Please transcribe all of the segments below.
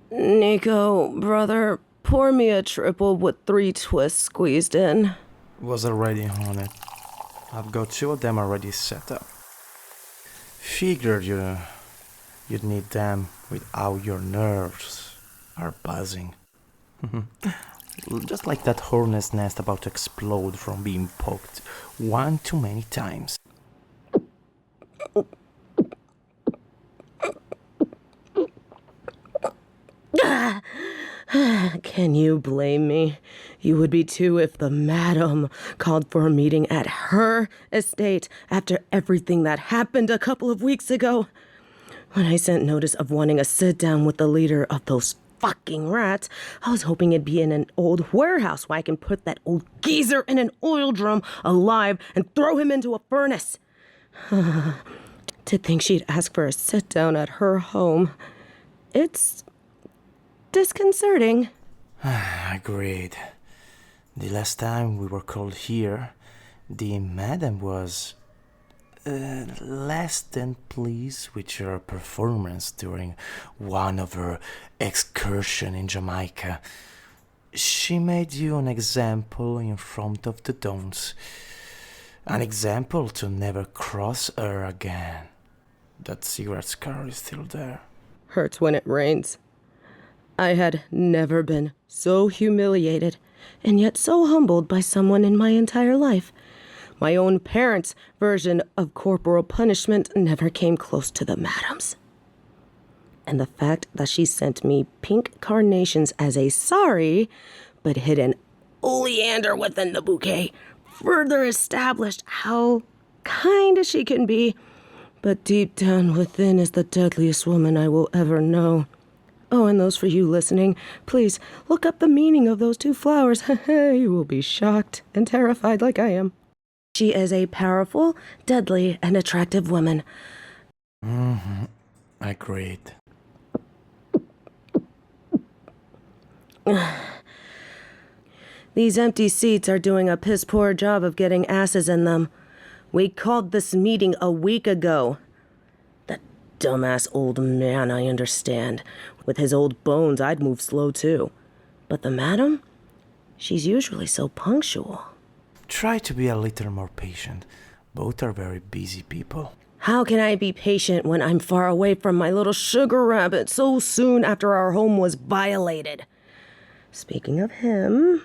Nico, brother, pour me a triple with 3 twists squeezed in. Was already on it. I've got 2 of them already set up. Figured you'd need them without your nerves are buzzing. Just like that hornet's nest about to explode from being poked one too many times. Can you blame me? You would be too if the madam called for a meeting at her estate after everything that happened a couple of weeks ago. When I sent notice of wanting a sit-down with the leader of those fucking rats, I was hoping it'd be in an old warehouse where I can put that old geezer in an oil drum alive and throw him into a furnace. To think she'd ask for a sit-down at her home. It's disconcerting. Agreed. The last time we were called here, the madam was less than pleased with your performance during one of her excursions in Jamaica. She made you an example in front of the dons. An example to never cross her again. That cigarette scar is still there. Hurts when it rains. I had never been so humiliated and yet so humbled by someone in my entire life. My own parents' version of corporal punishment never came close to the madam's. And the fact that she sent me pink carnations as a sorry, but hid an oleander within the bouquet, further established how kind she can be, but deep down within is the deadliest woman I will ever know. Oh, and those for you listening, please look up the meaning of those 2 flowers. You will be shocked and terrified like I am. She is a powerful, deadly, and attractive woman. Agreed. These empty seats are doing a piss-poor job of getting asses in them. We called this meeting a week ago. That dumbass old man, I understand. With his old bones, I'd move slow too. But the madam? She's usually so punctual. Try to be a little more patient. Both are very busy people. How can I be patient when I'm far away from my little sugar rabbit so soon after our home was violated? Speaking of him,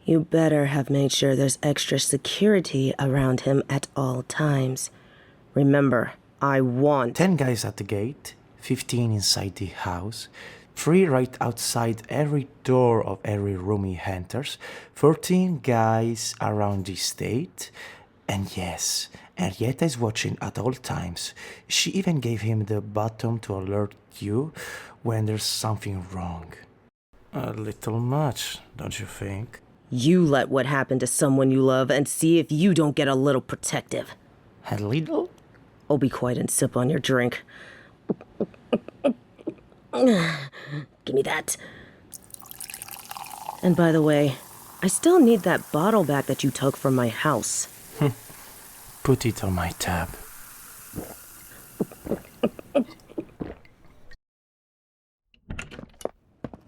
you better have made sure there's extra security around him at all times. Remember, I want 10 guys at the gate, 15 inside the house, 3 right outside every door of every room he enters, 14 guys around the estate, and yes, Henrietta is watching at all times. She even gave him the button to alert you when there's something wrong. A little much, don't you think? You let what happened to someone you love and see if you don't get a little protective. A little? Oh, be quiet and sip on your drink. Give me that. And by the way, I still need that bottle back that you took from my house. Put it on my tab.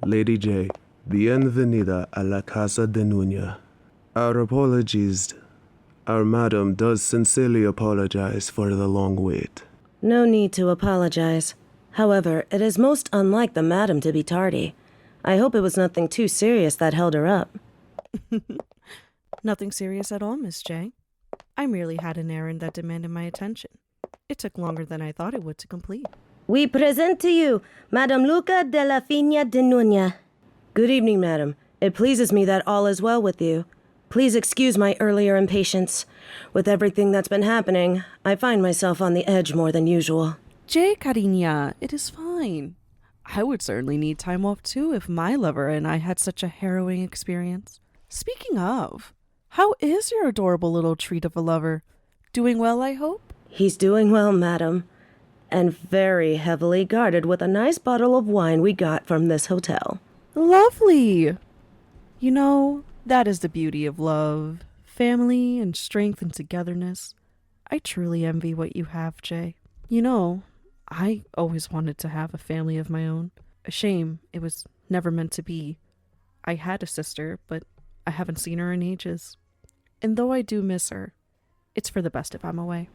Lady J, bienvenida a la casa DeNuña. Our apologies. Our madam does sincerely apologize for the long wait. No need to apologize. However, it is most unlike the madam to be tardy. I hope it was nothing too serious that held her up. Nothing serious at all, Miss J. I merely had an errand that demanded my attention. It took longer than I thought it would to complete. We present to you Madame Luca de la Fina DeNuña. Good evening, madam. It pleases me that all is well with you. Please excuse my earlier impatience. With everything that's been happening, I find myself on the edge more than usual. J, cariña, it is fine. I would certainly need time off too if my lover and I had such a harrowing experience. Speaking of, how is your adorable little treat of a lover? Doing well, I hope? He's doing well, madam. And very heavily guarded with a nice bottle of wine we got from this hotel. Lovely! You know, that is the beauty of love, family, and strength and togetherness. I truly envy what you have, Jay. You know, I always wanted to have a family of my own. A shame it was never meant to be. I had a sister, but I haven't seen her in ages. And though I do miss her, it's for the best if I'm away.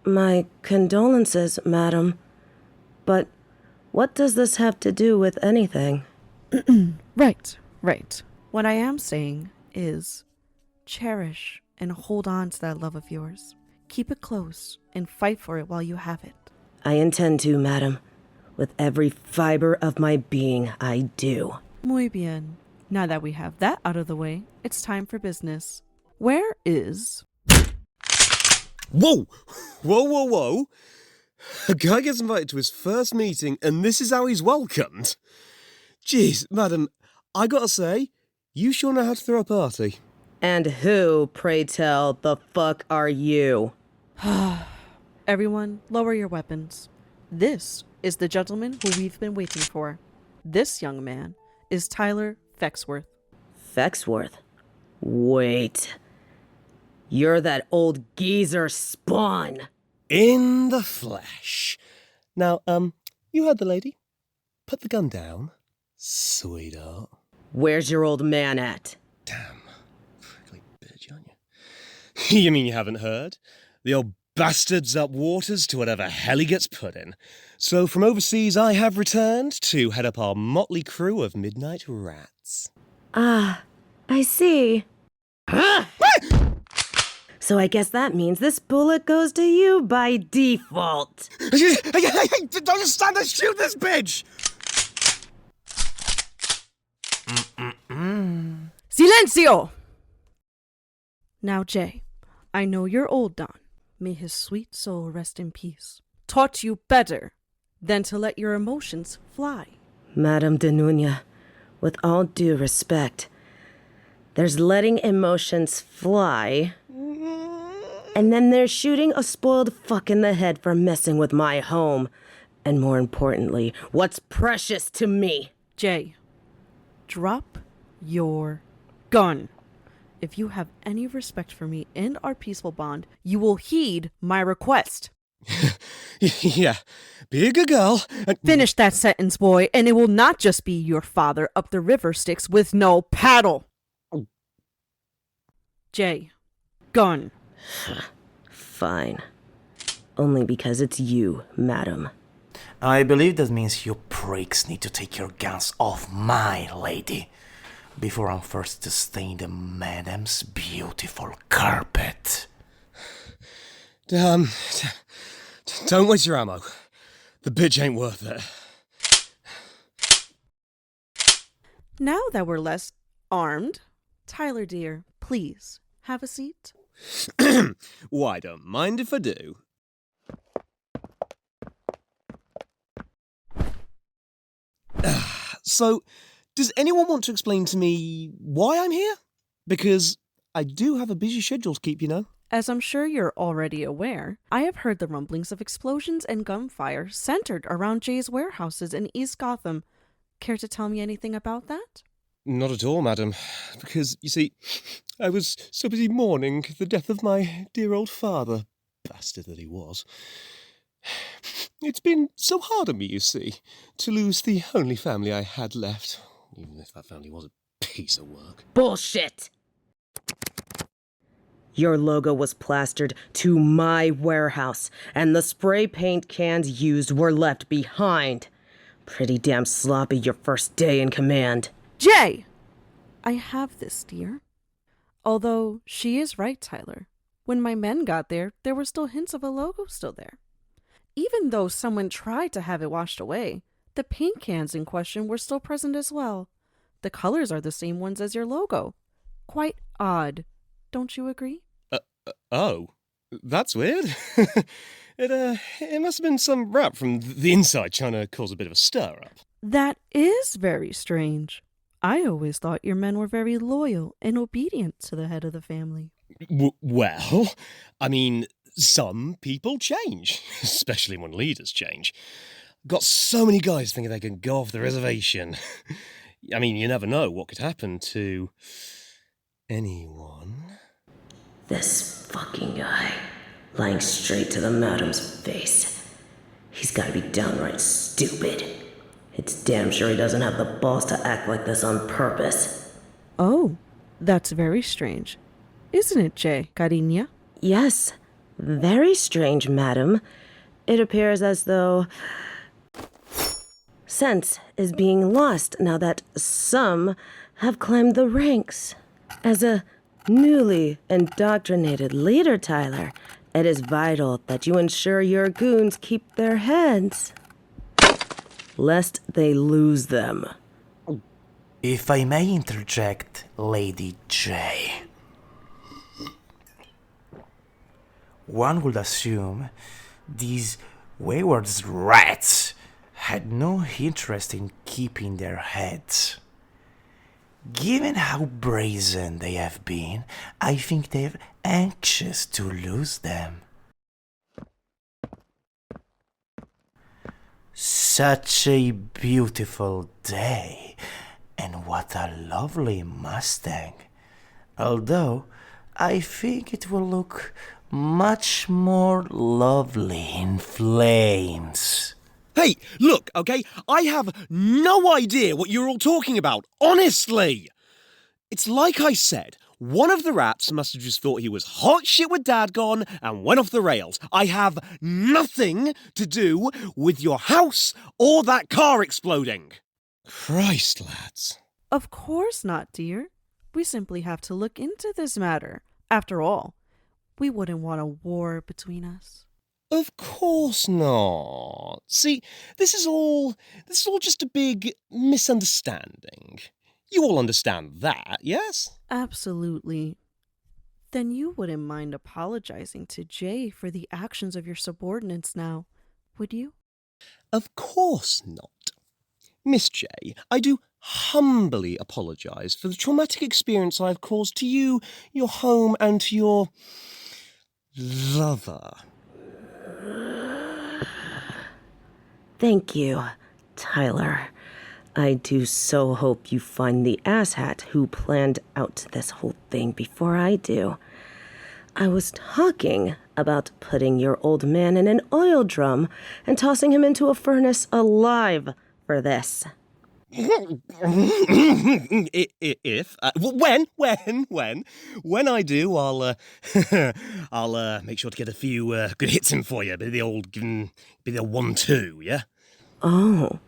My condolences, madam. But what does this have to do with anything? Right. What I am saying is cherish and hold on to that love of yours. Keep it close and fight for it while you have it. I intend to, madam. With every fiber of my being, I do. Muy bien. Now that we have that out of the way, it's time for business. Where is... Whoa! A guy gets invited to his first meeting and this is how he's welcomed? Jeez, madam, I gotta say, you sure know how to throw a party. And who, pray tell, the fuck are you? Everyone, lower your weapons. This is the gentleman who we've been waiting for. This young man is Tyler Fexworth. Fexworth? Wait. You're that old geezer Spawn. In the flesh. Now, you heard the lady. Put the gun down, sweetheart. Where's your old man at? Damn. Prickly bitch, aren't you? You mean you haven't heard? The old bastard's up waters to whatever hell he gets put in. So from overseas I have returned to head up our motley crew of midnight rats. Ah, I see. So I guess that means this bullet goes to you by default. Don't stand there, shoot this bitch! Silencio! Now, Jay, I know your old Don, may his sweet soul rest in peace, taught you better than to let your emotions fly. Madame DeNuña, with all due respect, there's letting emotions fly, and then there's shooting a spoiled fuck in the head for messing with my home. And more importantly, what's precious to me. Jay, drop your gun. If you have any respect for me and our peaceful bond, you will heed my request. Yeah, be a good girl. Finish that sentence, boy, and it will not just be your father up the river Styx with no paddle. Jay, gun. Fine. Only because it's you, madam. I believe that means you pricks need to take your guns off my lady before I'm forced to stain the madam's beautiful carpet. Don't waste your ammo. The bitch ain't worth it. Now that we're less armed, Tyler dear, please have a seat. Why, don't mind if I do. So, does anyone want to explain to me why I'm here? Because I do have a busy schedule to keep, you know. As I'm sure you're already aware, I have heard the rumblings of explosions and gunfire centered around Jay's warehouses in East Gotham. Care to tell me anything about that? Not at all, madam. Because, you see, I was so busy mourning the death of my dear old father. Bastard that he was. It's been so hard on me, you see, to lose the only family I had left, even if that family was a piece of work. Bullshit! Your logo was plastered to my warehouse, and the spray paint cans used were left behind. Pretty damn sloppy your first day in command. Jay! I have this, dear. Although, she is right, Tyler. When my men got there, there were still hints of a logo still there. Even though someone tried to have it washed away, the paint cans in question were still present as well. The colors are the same ones as your logo. Quite odd. Don't you agree? Oh, that's weird. It must have been some rap from the inside trying to cause a bit of a stir-up. That is very strange. I always thought your men were very loyal and obedient to the head of the family. Well, I mean, some people change, especially when leaders change. got so many guys thinking they can go off the reservation. I mean, you never know what could happen to anyone. This fucking guy, lying straight to the madam's face. He's gotta be downright stupid. It's damn sure he doesn't have the balls to act like this on purpose. Oh, that's very strange. Isn't it, Jay, cariña? Yes, very strange, madam. It appears as though sense is being lost now that some have climbed the ranks. As a newly indoctrinated leader, Tyler, it is vital that you ensure your goons keep their heads, lest they lose them. If I may interject, Lady J. One would assume these wayward rats had no interest in keeping their heads. Given how brazen they have been, I think they're anxious to lose them. Such a beautiful day, and what a lovely Mustang. Although, I think it will look much more lovely in flames. Hey, look, okay? I have no idea what you're all talking about, honestly! It's like I said, one of the rats must have just thought he was hot shit with Dad gone and went off the rails. I have nothing to do with your house or that car exploding. Christ, lads. Of course not, dear. We simply have to look into this matter. After all, we wouldn't want a war between us. Of course not. See, this is all just a big misunderstanding. You all understand that, yes? Absolutely. Then you wouldn't mind apologizing to Jay for the actions of your subordinates now, would you? Of course not. Miss J, I do humbly apologise for the traumatic experience I've caused to you, your home, and to your lover. Thank you, Tyler. I do so hope you find the asshat who planned out this whole thing before I do. I was talking about putting your old man in an oil drum and tossing him into a furnace alive for this. When I do, I'll make sure to get a few good hits in for you. Be the 1-2, yeah? Oh,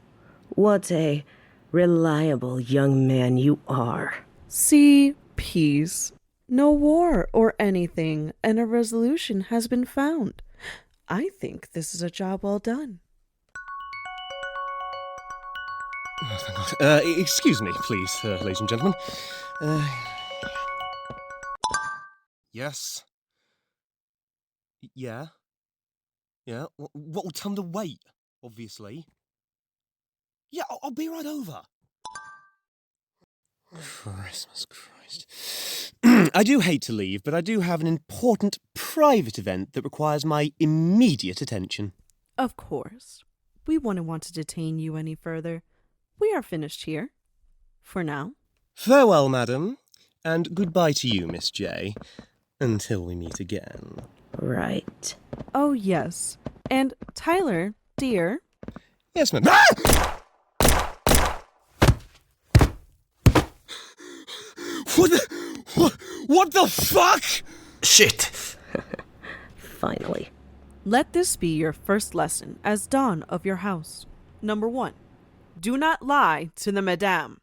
what a reliable young man you are. See, peace. No war or anything, and a resolution has been found. I think this is a job well done. Oh, thank God. Excuse me, please, ladies and gentlemen. Yes. Yeah. Yeah. What will tell them to wait? Obviously. Yeah, I'll be right over. Christmas Christ. I do hate to leave, but I do have an important private event that requires my immediate attention. Of course. We wouldn't want to detain you any further. We are finished here. For now. Farewell, madam, and goodbye to you, Miss J. Until we meet again. Right. Oh, yes. And Tyler, dear. Yes, madam. Ah! What the fuck? Shit! Finally. Let this be your first lesson as Don of your house. Number 1. Do not lie to the madame.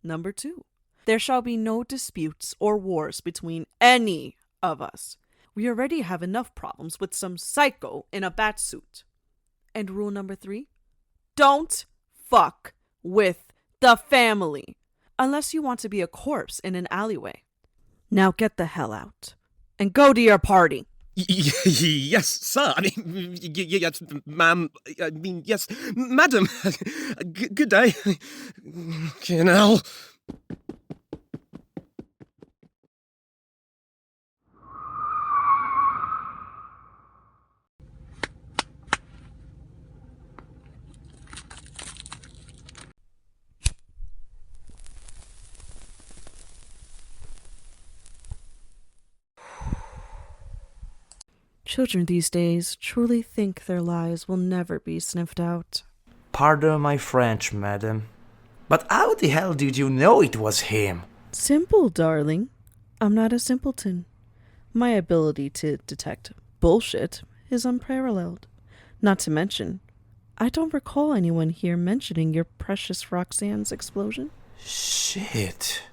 Number 2. There shall be no disputes or wars between any of us. We already have enough problems with some psycho in a bat suit. And rule number 3. Don't fuck with the family. Unless you want to be a corpse in an alleyway. Now get the hell out. And go to your party. Yes, sir. I mean, yes, ma'am. I mean, yes, madam. Good day. Hell. Children these days truly think their lies will never be sniffed out. Pardon my French, madam. But how the hell did you know it was him? Simple, darling. I'm not a simpleton. My ability to detect bullshit is unparalleled. Not to mention, I don't recall anyone here mentioning your precious Roxanne's explosion. Shit.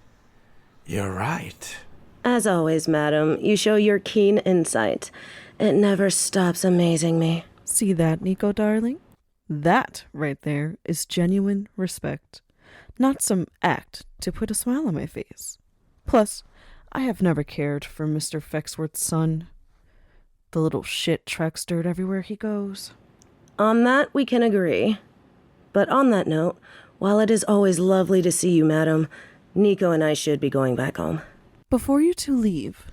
You're right. As always, madam, you show your keen insight. It never stops amazing me. See that, Nico, darling? That right there is genuine respect. Not some act to put a smile on my face. Plus, I have never cared for Mr. Fecksworth's son. The little shit tracks dirt everywhere he goes. On that, we can agree. But on that note, while it is always lovely to see you, madam, Nico and I should be going back home. Before you two leave,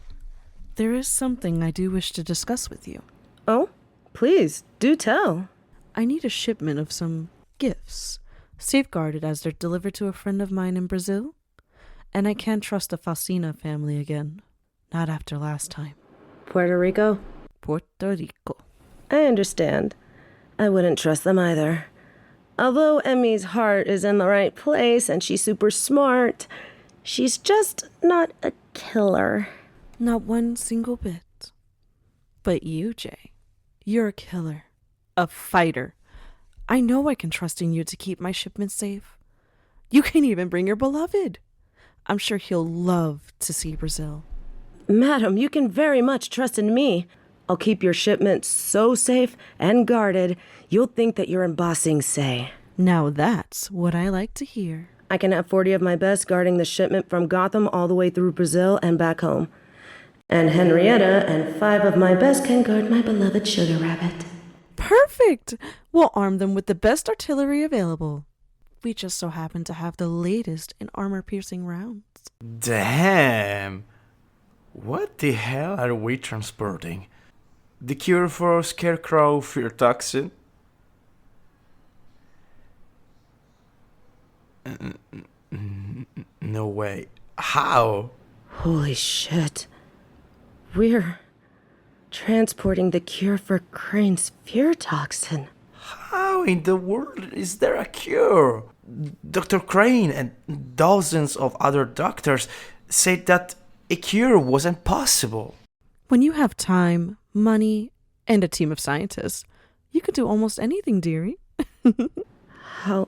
there is something I do wish to discuss with you. Oh, please, do tell. I need a shipment of some gifts, safeguarded as they're delivered to a friend of mine in Brazil. And I can't trust the Facina family again. Not after last time. Puerto Rico? Puerto Rico. I understand. I wouldn't trust them either. Although Emmy's heart is in the right place and she's super smart, she's just not a killer. Not one single bit. But you, Jay, you're a killer. A fighter. I know I can trust in you to keep my shipment safe. You can even bring your beloved. I'm sure he'll love to see Brazil. Madam, you can very much trust in me. I'll keep your shipment so safe and guarded, you'll think that you're in Bossing Say. Now that's what I like to hear. I can have 40 of my best guarding the shipment from Gotham all the way through Brazil and back home. And Henrietta and 5 of my best can guard my beloved sugar rabbit. Perfect! We'll arm them with the best artillery available. We just so happen to have the latest in armor-piercing rounds. Damn! What the hell are we transporting? The cure for scarecrow fear toxin? No way. How? Holy shit. We're transporting the cure for Crane's fear toxin. How in the world is there a cure? Dr. Crane and dozens of other doctors said that a cure wasn't possible. When you have time, money, and a team of scientists, you could do almost anything, dearie. How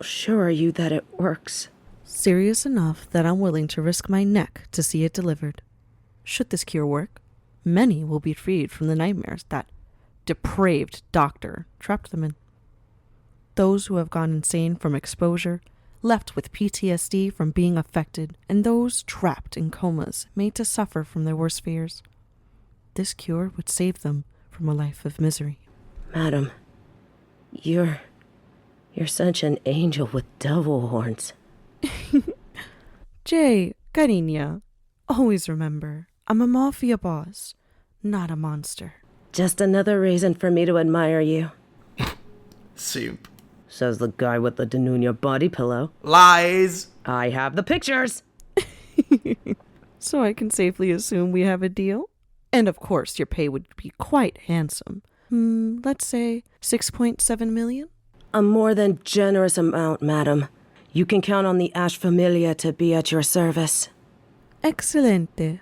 sure are you that it works? Serious enough that I'm willing to risk my neck to see it delivered. Should this cure work, many will be freed from the nightmares that depraved doctor trapped them in. Those who have gone insane from exposure, left with PTSD from being affected, and those trapped in comas made to suffer from their worst fears. This cure would save them from a life of misery. Madam, you're such an angel with devil horns. Jay, cariña, always remember, I'm a Mafia boss, not a monster. Just another reason for me to admire you. Simp. Says the guy with the DeNuña body pillow. Lies! I have the pictures! So I can safely assume we have a deal? And of course, your pay would be quite handsome. Let's say 6.7 million? A more than generous amount, madam. You can count on the Ash Familia to be at your service. Excelente.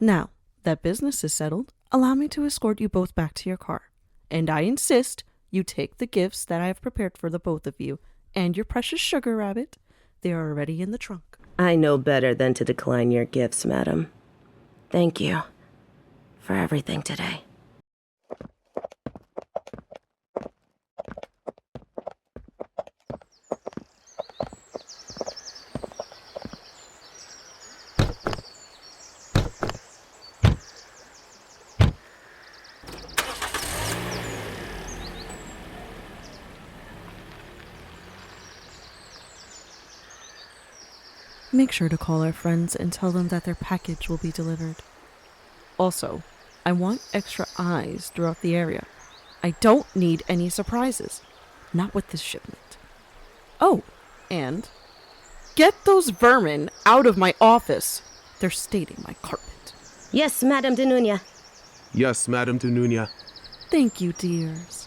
Now, that business is settled, allow me to escort you both back to your car. And I insist you take the gifts that I have prepared for the both of you and your precious sugar rabbit. They are already in the trunk. I know better than to decline your gifts, madam. Thank you for everything today. Make sure to call our friends and tell them that their package will be delivered. Also, I want extra eyes throughout the area. I don't need any surprises. Not with this shipment. Oh, and get those vermin out of my office. They're staining my carpet. Yes, Madame DeNuña. Yes, Madame DeNuña. Thank you, dears.